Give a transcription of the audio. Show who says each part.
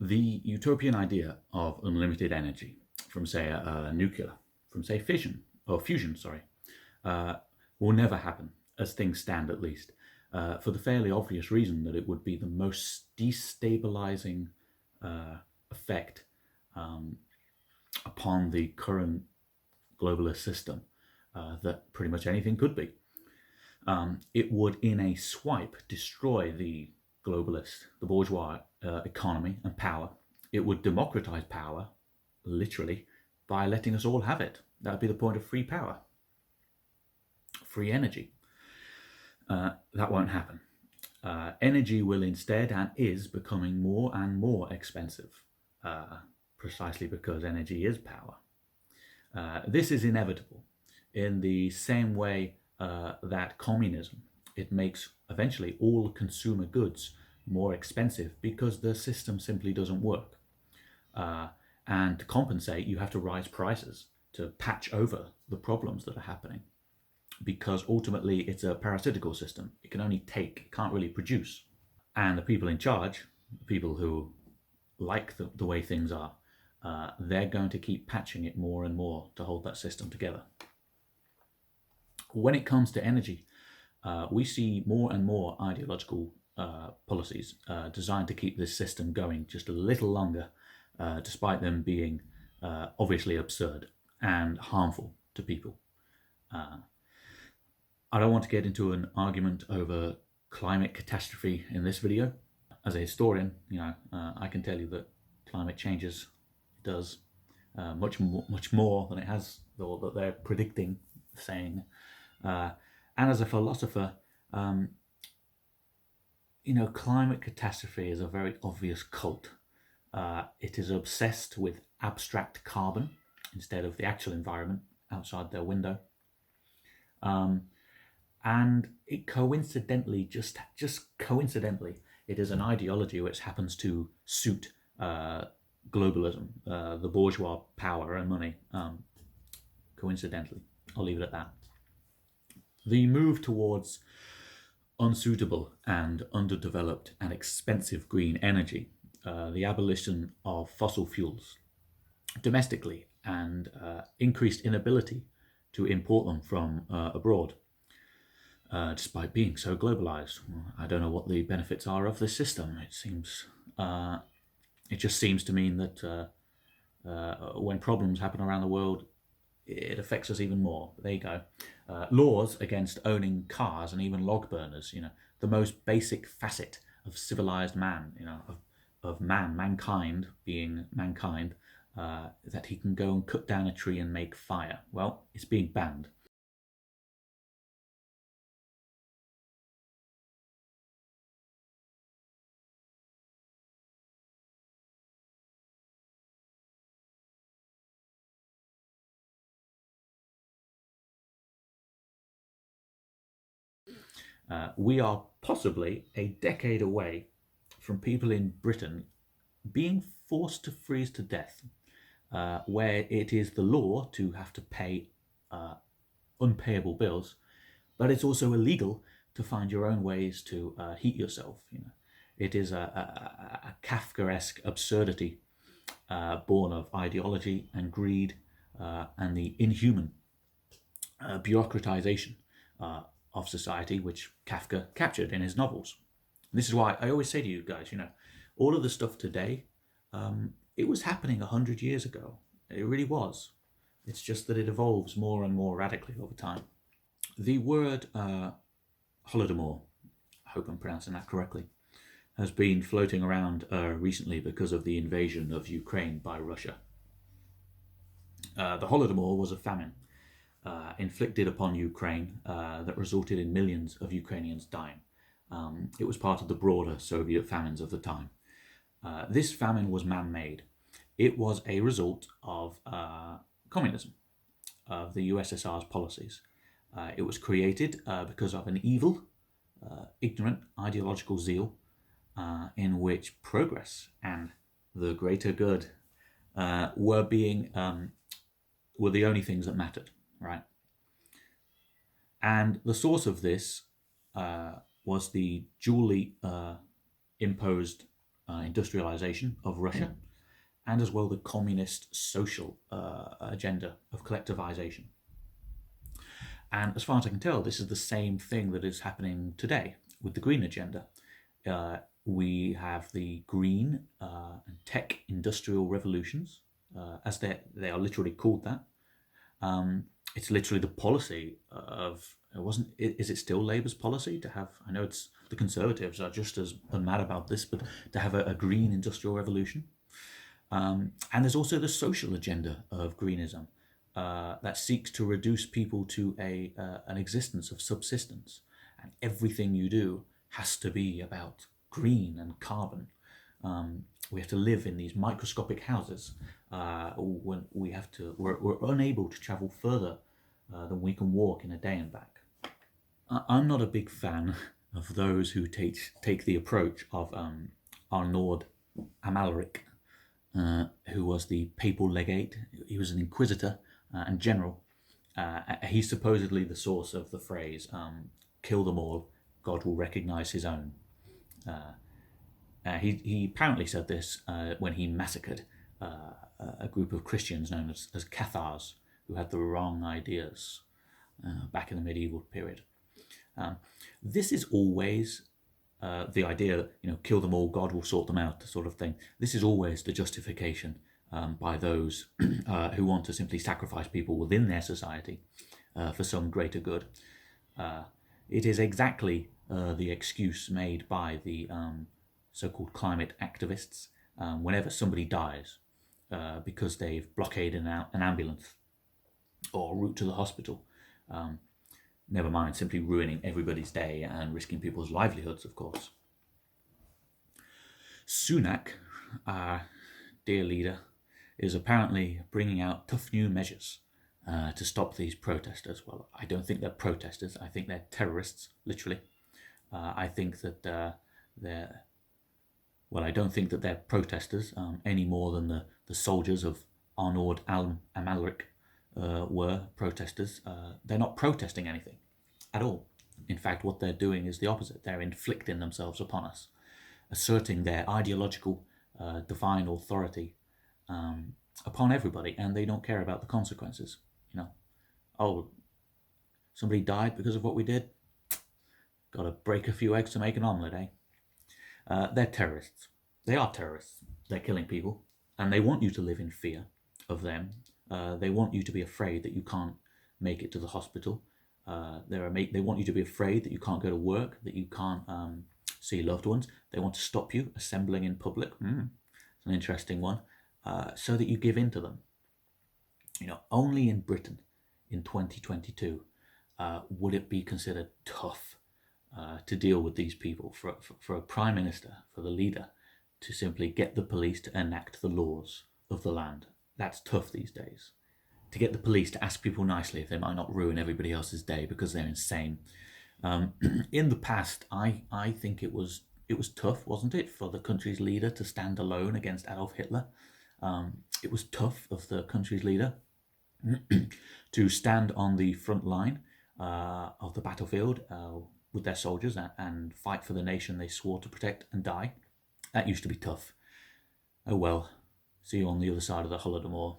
Speaker 1: The utopian idea of unlimited energy from, say, nuclear, from, say, fusion, uh, will never happen, as things stand at least, for the fairly obvious reason that it would be the most destabilizing effect upon the current globalist system that pretty much anything could be. It would, in a swipe, destroy the the bourgeois economy and power. It would democratize power, literally, by letting us all have it. That would be the point of free power, free energy. That won't happen. Energy will instead, and is, becoming more and more expensive, precisely because energy is power. This is inevitable in the same way that communism, it makes eventually all consumer goods more expensive because the system simply doesn't work. And to compensate, you have to raise prices to patch over the problems that are happening, because ultimately it's a parasitical system. It can only take, it can't really produce. And the people in charge, the people who like the way things are, they're going to keep patching it more and more to hold that system together. When it comes to energy, we see more and more ideological policies designed to keep this system going just a little longer, despite them being obviously absurd and harmful to people. I don't want to get into an argument over climate catastrophe in this video. As a historian, I can tell you that climate changes does much more than it has, or that they're predicting, saying. And as a philosopher, climate catastrophe is a very obvious cult. It is obsessed with abstract carbon instead of the actual environment outside their window. And it coincidentally, just coincidentally, it is an ideology which happens to suit globalism, the bourgeois power and money. Coincidentally, I'll leave it at that. The move towards unsuitable and underdeveloped and expensive green energy, the abolition of fossil fuels domestically, and increased inability to import them from abroad, despite being so globalized. I don't know what the benefits are of this system. It just seems to mean that when problems happen around the world, it affects us even more. There you go. Laws against owning cars and even log burners, the most basic facet of civilized man, of mankind being mankind, that he can go and cut down a tree and make fire. Well, it's being banned. We are possibly a decade away from people in Britain being forced to freeze to death, where it is the law to have to pay unpayable bills, but it's also illegal to find your own ways to heat yourself. It is a Kafkaesque absurdity born of ideology and greed and the inhuman bureaucratization of society, which Kafka captured in his novels. This is why I always say to you guys, all of the stuff today, it was happening 100 years ago. It really was. It's just that it evolves more and more radically over time. The word Holodomor, I hope I'm pronouncing that correctly, has been floating around recently because of the invasion of Ukraine by Russia. The Holodomor was a famine inflicted upon Ukraine that resulted in millions of Ukrainians dying. It was part of the broader Soviet famines of the time. This famine was man-made. It was a result of communism, of the USSR's policies. It was created because of an evil, ignorant ideological zeal in which progress and the greater good were the only things that mattered, right? And the source of this was the duly imposed industrialization of Russia, and as well the communist social agenda of collectivization. And as far as I can tell, this is the same thing that is happening today with the green agenda. We have the green and tech industrial revolutions, as they are literally called that. It's literally the policy of, is it still Labour's policy to have, I know it's the Conservatives are just as mad about this, but to have a green industrial revolution. And there's also the social agenda of greenism that seeks to reduce people to an existence of subsistence. And everything you do has to be about green and carbon. We have to live in these microscopic houses when we're unable to travel further than we can walk in a day and back. I'm not a big fan of those who take the approach of Arnaud Amalric, who was the papal legate. He was an inquisitor and general. He's supposedly the source of the phrase, kill them all, God will recognize his own. He apparently said this when he massacred a group of Christians known as Cathars, who had the wrong ideas back in the medieval period. This is always the idea that, kill them all, God will sort them out, sort of thing. This is always the justification by those who want to simply sacrifice people within their society for some greater good. It is exactly the excuse made by the so-called climate activists whenever somebody dies because they've blockaded an ambulance or route to the hospital. Never mind simply ruining everybody's day and risking people's livelihoods, of course. Sunak, our dear leader, is apparently bringing out tough new measures to stop these protesters. Well, I don't think they're protesters. I think they're terrorists, literally. I think that I don't think that they're protesters any more than the soldiers of Arnaud Amalric were protesters. They're not protesting anything at all. In fact, what they're doing is the opposite. They're inflicting themselves upon us, asserting their ideological divine authority upon everybody, and they don't care about the consequences. Oh, somebody died because of what we did? Got to break a few eggs to make an omelette, eh? They're terrorists. They are terrorists. They're killing people, and they want you to live in fear of them. They want you to be afraid that you can't make it to the hospital. They want you to be afraid that you can't go to work, that you can't see loved ones. They want to stop you assembling in public. It's an interesting one. So that you give in to them. Only in Britain in 2022 would it be considered tough to deal with these people, for a prime minister, for the leader, to simply get the police to enact the laws of the land. That's tough these days. To get the police to ask people nicely if they might not ruin everybody else's day because they're insane. In the past, I think it was tough, wasn't it, for the country's leader to stand alone against Adolf Hitler. It was tough of the country's leader to stand on the front line of the battlefield with their soldiers and fight for the nation they swore to protect and die. That used to be tough. Oh well, see you on the other side of the Holodomor.